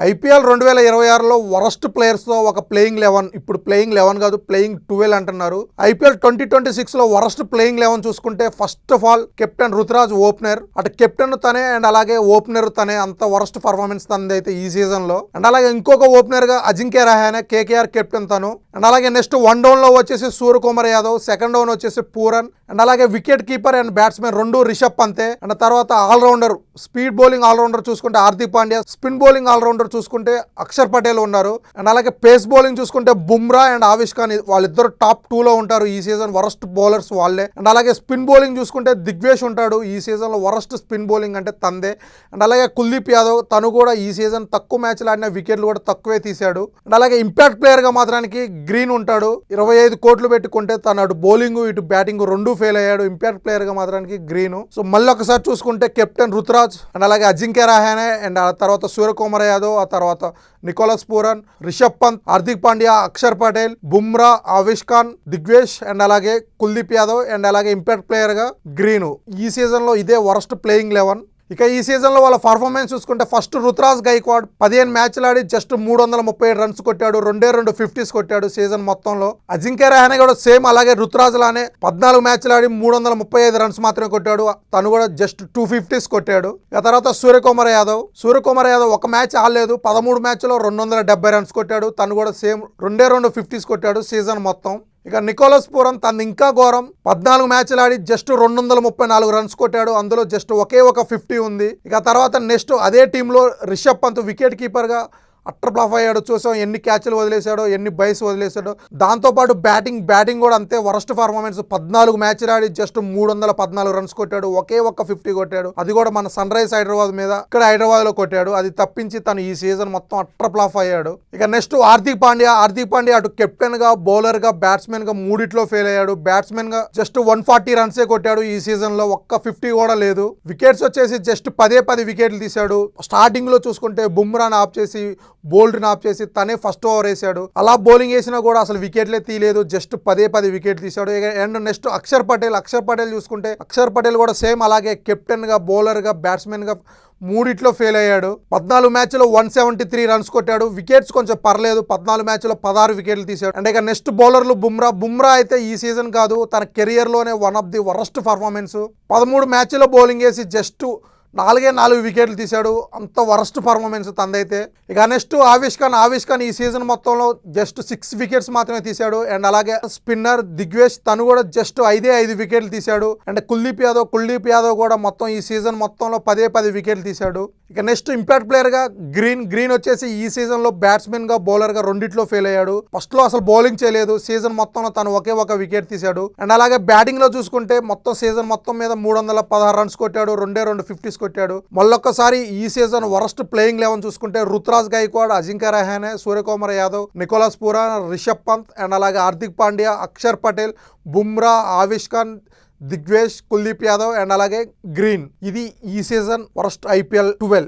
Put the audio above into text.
IPL 2026లో worst ప్లేయర్స్తో ఒక playing 11, ఇప్పుడు playing 11 కాదు ప్లేయింగ్ 12 అంటున్నారు. ఐపీఎల్ 2026లో వరస్ట్ ప్లేయింగ్ 11 చూసుకుంటే first of all captain Ruturaj opener, అటు కెప్టెన్ తనే అండ్ అలాగే ఓపెనర్ తనే, అంత వరస్ట్ పర్ఫార్మెన్స్ తనది అయితే ఈ సీజన్ లో. అండ్ అలాగే ఇంకొక ఓపెనర్ గా అజింక్య రహానే, కేకేఆర్ కెప్టెన్ తను. అండ్ అలాగే నెక్స్ట్ 1 డౌన్ లో వచ్చేసి సూర్యకుమార్ యాదవ్, సెకండ్ డౌన్ వచ్చేసి పూరన్, అండ్ అలాగే వికెట్ కీపర్ అండ్ బ్యాట్స్మెన్ రెండు రిషబ్ పంతే. అండ్ తర్వాత ఆల్రౌండర్ స్పీడ్ బౌలింగ్ ఆల్రౌండర్ చూసుకుంటే Hardik Pandya, spin bowling allrounder చూసుకుంటే అక్షర్ పటేల్ ఉన్నారు. అండ్ అలాగే పేస్ బౌలింగ్ చూసుకుంటే బుమ్రా అండ్ ఆవిష్ ఖాన్, వాళ్ళిద్దరు టాప్ 2లో ఉంటారు ఈ సీజన్ వరస్ట్ బౌలర్స్ వాళ్ళే. అండ్ అలాగే స్పిన్ బౌలింగ్ చూసుకుంటే దిగ్వేష్ ఉంటాడు, ఈ సీజన్ లో వరస్ట్ స్పిన్ బౌలింగ్ అంటే తందే. అండ్ అలాగే కుల్దీప్ యాదవ్, తను కూడా ఈ సీజన్ తక్కువ మ్యాచ్లు ఆడిన వికెట్లు కూడా తక్కువే తీశాడు. అండ్ అలాగే ఇంపాక్ట్ ప్లేయర్ గా మాత్రానికి గ్రీన్ ఉంటాడు, 25 కోట్లు పెట్టుకుంటే తను అటు బౌలింగ్ ఇటు బ్యాటింగ్ రెండు ఫెయిల్ అయ్యాడు. ఇంపాక్ట్ ప్లేయర్ గా మాత్రానికి గ్రీన్. సో మళ్ళీ ఒకసారి చూసుకుంటే కెప్టెన్ రుతురాజ్ అండ్ అలాగే అజింక్య రహానే అండ్ ఆ తర్వాత సూర్యకుమార్ యాదవ్, ఆ తర్వాత Nicholas Pooran, Rishabh Pant, Hardik Pandya, Axar Patel, Bumrah, Avesh Khan, Digvesh and అలాగే కుల్దీప్ యాదవ్ అండ్ అలాగే ఇంపాక్ట్ ప్లేయర్ గా గ్రీన్. ఈ సీజన్ లో ఇదే వరస్ట్ ప్లేయింగ్ 11. ఇక ఈ సీజన్లో వాళ్ళ పర్ఫార్మెన్స్ చూసుకుంటే ఫస్ట్ రుతురాజ్ గైక్వాడ్ 15 మ్యాచ్లు ఆడి జస్ట్ 337 రన్స్ కొట్టాడు, 2 50s కొట్టాడు సీజన్ మొత్తంలో. అజింక్య రహానే కూడా సేమ్ అలాగే రుతురాజ్ లానే 14 మ్యాచ్లు ఆడి 335 రన్స్ మాత్రమే కొట్టాడు, తను కూడా జస్ట్ 250s కొట్టాడు. ఆ తర్వాత సూర్యకుమార్ యాదవ్ ఒక మ్యాచ్ ఆడలేదు, 13 మ్యాచ్లో 270 రన్స్ కొట్టాడు, తను కూడా సేమ్ 2 50s కొట్టాడు సీజన్ మొత్తం. ఇక నికోలస్ పూరన్ తను ఇంకా ఘోరం, 14 మ్యాచ్లు ఆడి జస్ట్ 234 రన్స్ కొట్టాడు, అందులో జస్ట్ ఒకే ఒక 50 ఉంది. ఇక తర్వాత నెక్స్ట్ అదే టీంలో రిషబ్ పంత్ వికెట్ కీపర్గా అట్టర్ బ్లాఫ్ అయ్యాడు, చూసాం ఎన్ని క్యాచ్లు వదిలేశాడో, ఎన్ని బైస్ వదిలేశాడో. దాంతోపాటు బ్యాటింగ్ కూడా అంతే వరస్ట్ పర్ఫార్మెన్స్, 14 మ్యాచ్లు ఆడి జస్ట్ 314 రన్స్ కొట్టాడు, ఒకే ఒక్క 50 కొట్టాడు, అది కూడా మన సన్ రైజ్ హైదరాబాద్ మీద ఇక్కడ హైదరాబాద్ లో కొట్టాడు. అది తప్పించి తను ఈ సీజన్ మొత్తం అట్టర్ బ్లాఫ్ అయ్యాడు. ఇక నెక్స్ట్ హార్దిక్ పాండ్యా అటు కెప్టెన్ గా, బౌలర్ గా, బ్యాట్స్మెన్ గా మూడిట్లో ఫెయిల్ అయ్యాడు. బ్యాట్స్మెన్ గా జస్ట్ 140 రన్సే కొట్టాడు ఈ సీజన్ లో, ఒక్క 50 కూడా లేదు. వికెట్స్ వచ్చేసి జస్ట్ 10 వికెట్లు తీశాడు. స్టార్టింగ్ లో చూసుకుంటే బుమ్రాని ఆఫ్ చేసి, బౌల్డ్ని ఆఫ్ చేసి తనే ఫస్ట్ ఓవర్ వేసాడు. అలా బౌలింగ్ వేసినా కూడా అసలు వికెట్లే తీయలేదు, జస్ట్ 10 వికెట్లు తీశాడు. అండ్ నెక్స్ట్ అక్షర్ పటేల్ చూసుకుంటే అక్షర్ పటేల్ కూడా సేమ్ అలాగే కెప్టెన్ గా, బౌలర్ గా, బ్యాట్స్మెన్ గా మూడిట్లో ఫెయిల్ అయ్యాడు. 14 మ్యాచ్లో 173 రన్స్ కొట్టాడు, వికెట్స్ కొంచెం పర్లేదు, 14 మ్యాచ్లో 16 వికెట్లు తీశాడు. అండ్ ఇక నెక్స్ట్ బౌలర్లు బుమ్రా అయితే ఈ సీజన్ కాదు తన కెరియర్ లోనే one of the worst performance. 13 మ్యాచ్లో బౌలింగ్ వేసి జస్ట్ 4 వికెట్లు తీశాడు, అంత వరస్ట్ పర్ఫార్మెన్స్ తందైతే. ఇక నెక్స్ట్ ఆవిష్ ఖాన్ ఈ సీజన్ మొత్తంలో జస్ట్ 6 వికెట్స్ మాత్రమే తీశాడు. అండ్ అలాగే స్పిన్నర్ దిగ్వేష్, తను కూడా జస్ట్ 5 వికెట్లు తీశాడు. అండ్ కుల్దీప్ యాదవ్ కూడా మొత్తం ఈ సీజన్ మొత్తంలో 10 వికెట్లు తీశాడు. ఇక నెక్స్ట్ ఇంపాక్ట్ ప్లేయర్ గా గ్రీన్ వచ్చేసి ఈ సీజన్ లో బ్యాట్స్మెన్ గా, బౌలర్ గా రెండిట్లో ఫెయిల్ అయ్యాడు. ఫస్ట్ లో అసలు బౌలింగ్ చేయలేదు, సీజన్ మొత్తంలో తను ఒకే ఒక వికెట్ తీశాడు. అండ్ అలాగే బ్యాటింగ్ లో చూసుకుంటే మొత్తం సీజన్ మొత్తం మీద 316 రన్స్ కొట్టాడు, 2 50s కొట్టాడు. మళ్ళొక్కసారి ఈ సీజన్ వరస్ట్ ప్లేయింగ్ 11 చూసుకుంటే Ruturaj Gaikwad, Ajinkya Rahane, Suryakumar Yadav, Nicholas Pooran, Rishabh Pant and అలాగే హార్దిక్ పాండ్యా, అక్షర్ పటేల్, బుమ్రా, ఆవిష్ ఖాన్, దిగ్వేష్, కుల్దీప్ యాదవ్ అండ్ అలాగే గ్రీన్. ఇది ఈ సీజన్ వరస్ట్ IPL 12.